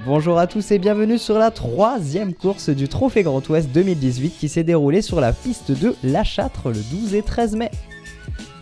Bonjour à tous et bienvenue sur la troisième course du Trophée Grand Ouest 2018 qui s'est déroulée sur la piste de La Châtre le 12 et 13 mai.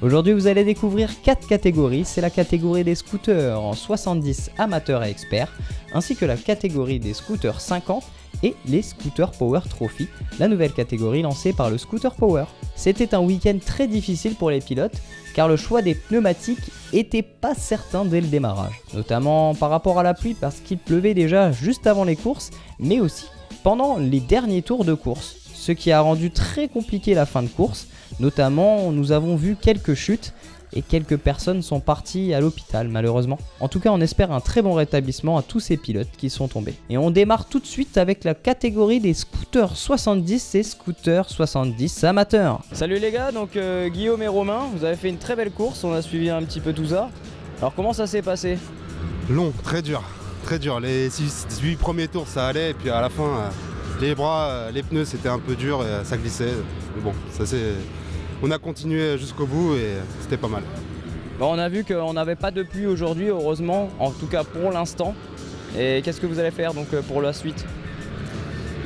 Aujourd'hui vous allez découvrir 4 catégories, c'est la catégorie des scooters en 70 amateurs et experts, ainsi que la catégorie des scooters 50 et les scooters Power Trophy, la nouvelle catégorie lancée par le Scooter Power. C'était un week-end très difficile pour les pilotes car le choix des pneumatiques était pas certain dès le démarrage, notamment par rapport à la pluie parce qu'il pleuvait déjà juste avant les courses, mais aussi pendant les derniers tours de course, ce qui a rendu très compliqué la fin de course. Notamment, nous avons vu quelques chutes et quelques personnes sont parties à l'hôpital malheureusement. En tout cas, on espère un très bon rétablissement à tous ces pilotes qui sont tombés. Et on démarre tout de suite avec la catégorie des scooters 70 et scooters 70 amateurs. Salut les gars, donc Guillaume et Romain, vous avez fait une très belle course, on a suivi un petit peu tout ça. Alors comment ça s'est passé? Long, très dur, très dur. Les 8 premiers tours ça allait et puis à la fin, les bras, les pneus c'était un peu dur et ça glissait. Mais bon, ça c'est... On a continué jusqu'au bout et c'était pas mal. Bon, on a vu qu'on n'avait pas de pluie aujourd'hui, heureusement, en tout cas pour l'instant. Et qu'est-ce que vous allez faire donc pour la suite?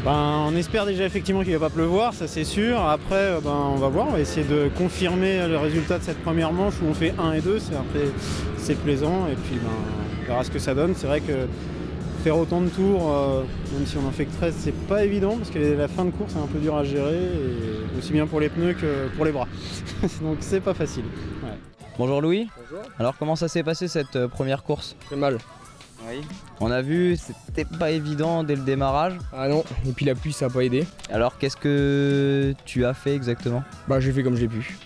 On espère déjà effectivement qu'il ne va pas pleuvoir, ça c'est sûr. Après, on va voir, on va essayer de confirmer le résultat de cette première manche où on fait 1 et 2. C'est plaisant et puis on verra ce que ça donne. C'est vrai que faire autant de tours, même si on en fait que 13, c'est pas évident parce que la fin de course est un peu dur à gérer, et aussi bien pour les pneus que pour les bras. Donc c'est pas facile. Ouais. Bonjour Louis. Bonjour. Alors comment ça s'est passé cette première course? Très mal. Oui. On a vu, c'était pas évident dès le démarrage. Ah non, et puis la pluie ça a pas aidé. Alors qu'est-ce que tu as fait exactement? J'ai fait comme j'ai pu.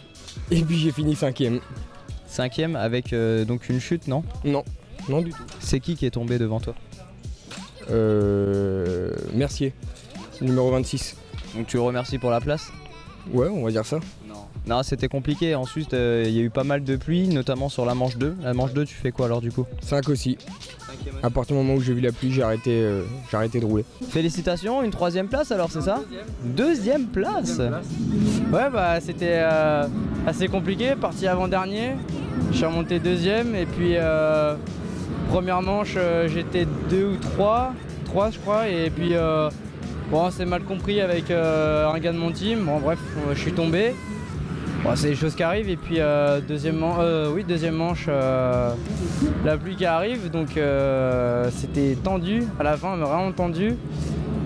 Et puis j'ai fini 5ème. 5ème avec donc une chute, non? Non, non du tout. C'est qui est tombé devant toi? Mercier, numéro 26. Donc tu le remercies pour la place? Ouais, on va dire ça. Non, c'était compliqué. Ensuite, il y a eu pas mal de pluie, notamment sur la manche 2. La manche 2, tu fais quoi alors du coup? 5 aussi. À partir du moment où j'ai vu la pluie, j'ai arrêté de rouler. Félicitations, une 3ème place alors, c'est ça? Deuxième place. Ouais, c'était assez compliqué. Parti avant-dernier, je suis remonté 2ème et puis première manche j'étais 2 ou 3 je crois, et puis on s'est mal compris avec un gars de mon team. Bon bref, je suis tombé. Bon, c'est des choses qui arrivent, et puis deuxième manche, la pluie qui arrive, donc c'était tendu à la fin, mais vraiment tendu.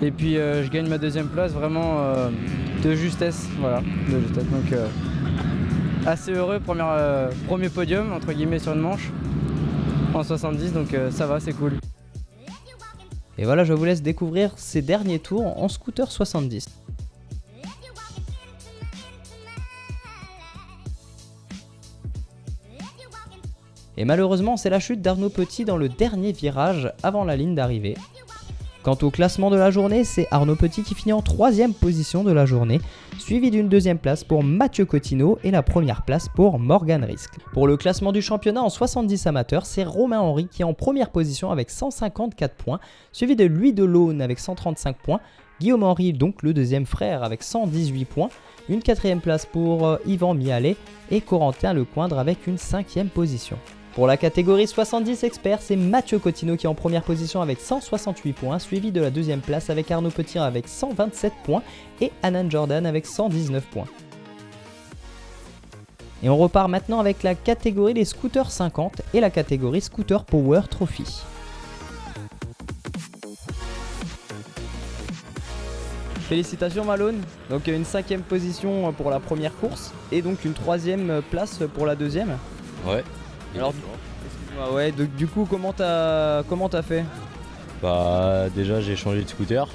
Et puis je gagne ma 2ème place vraiment de justesse, voilà, de justesse. Donc assez heureux, premier podium entre guillemets sur une manche en 70, donc ça va, c'est cool. Et voilà, je vous laisse découvrir ces derniers tours en scooter 70. Et malheureusement, c'est la chute d'Arnaud Petit dans le dernier virage avant la ligne d'arrivée. Quant au classement de la journée, c'est Arnaud Petit qui finit en 3ème position de la journée, suivi d'une 2ème place pour Mathieu Cottineau et la 1re place pour Morgan Risque. Pour le classement du championnat en 70 amateurs, c'est Romain Henry qui est en 1re position avec 154 points, suivi de Louis Delaune avec 135 points, Guillaume Henry, donc le 2e frère, avec 118 points, une 4ème place pour Yvan Mialet et Corentin Lecoindre avec une 5ème position. Pour la catégorie 70 experts, c'est Mathieu Cottineau qui est en 1re position avec 168 points, suivi de la 2ème place avec Arnaud Petit avec 127 points et Anan Jordan avec 119 points. Et on repart maintenant avec la catégorie des scooters 50 et la catégorie Scooter Power Trophy. Félicitations Malone, donc une 5ème position pour la première course et donc une 3ème place pour la 2ème. Ouais. Alors, excuse-moi, ouais, donc, du coup, comment t'as fait? Déjà j'ai changé de scooter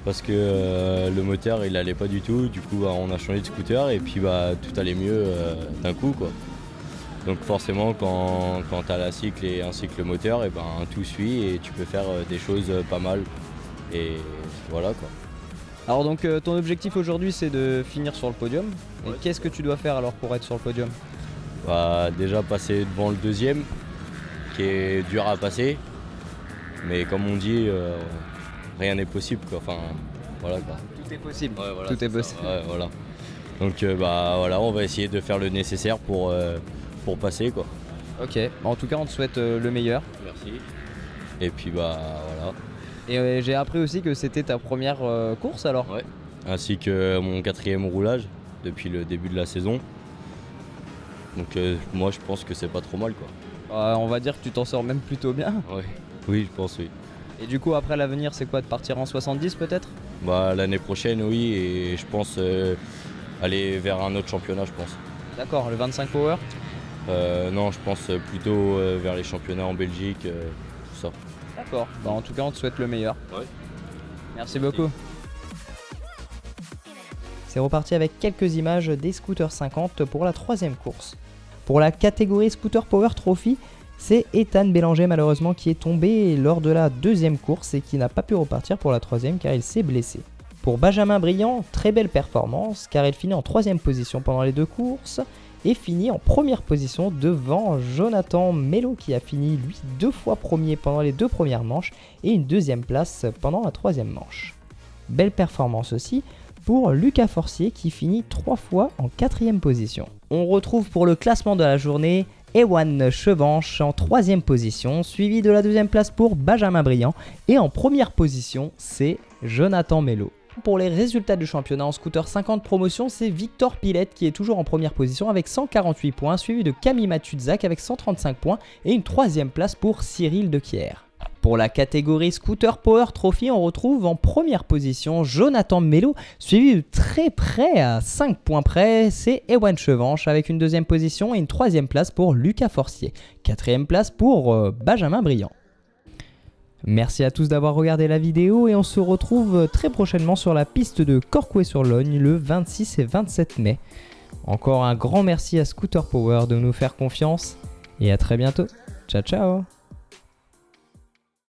parce que le moteur il allait pas du tout, du coup on a changé de scooter et puis tout allait mieux d'un coup quoi. Donc forcément quand t'as la cycle et un cycle moteur, et tout suit et tu peux faire des choses pas mal et voilà quoi. Alors donc ton objectif aujourd'hui c'est de finir sur le podium. Et qu'est-ce que tu dois faire alors pour être sur le podium? Déjà passer devant le 2ème qui est dur à passer, mais comme on dit rien n'est possible quoi. Enfin voilà quoi. Tout est possible. Ouais, voilà, tout est possible. Ouais, voilà. Donc voilà, on va essayer de faire le nécessaire pour passer quoi. Ok, en tout cas on te souhaite le meilleur. Merci. Et puis bah voilà. Et j'ai appris aussi que c'était ta première course alors. Ouais. Ainsi que mon 4e roulage depuis le début de la saison. Donc moi je pense que c'est pas trop mal quoi. On va dire que tu t'en sors même plutôt bien. Ouais. Oui, je pense oui. Et du coup après l'avenir c'est quoi, de partir en 70 peut-être? Bah l'année prochaine oui, et je pense aller vers un autre championnat je pense. D'accord, le 25 Power? Non, je pense plutôt vers les championnats en Belgique, tout ça. D'accord, bah, en tout cas on te souhaite le meilleur. Ouais. Merci beaucoup. C'est reparti avec quelques images des scooters 50 pour la 3e course. Pour la catégorie Scooter Power Trophy, c'est Ethan Bélanger malheureusement qui est tombé lors de la 2e course et qui n'a pas pu repartir pour la 3e car il s'est blessé. Pour Benjamin Briand, très belle performance car il finit en 3e position pendant les 2 courses et finit en 1re position devant Jonathan Mello qui a fini lui 2 fois premier pendant les 2 premières manches et une 2e place pendant la 3e manche. Belle performance aussi pour Lucas Forcier qui finit 3 fois en 4e position. On retrouve pour le classement de la journée Ewan Chevanche en 3e position, suivi de la 2e place pour Benjamin Briand et en 1re position c'est Jonathan Mello. Pour les résultats du championnat en scooter 50 promotion, c'est Victor Pilette qui est toujours en 1re position avec 148 points, suivi de Camille Matuzak avec 135 points et une 3e place pour Cyril Dequier. Pour la catégorie Scooter Power Trophy, on retrouve en 1re position Jonathan Mello, suivi de très près à 5 points près, c'est Ewan Chevanche avec une 2e position et une 3e place pour Lucas Forcier, 4e place pour Benjamin Briand. Merci à tous d'avoir regardé la vidéo et on se retrouve très prochainement sur la piste de Corcouët-sur-Logne le 26 et 27 mai. Encore un grand merci à Scooter Power de nous faire confiance et à très bientôt. Ciao ciao.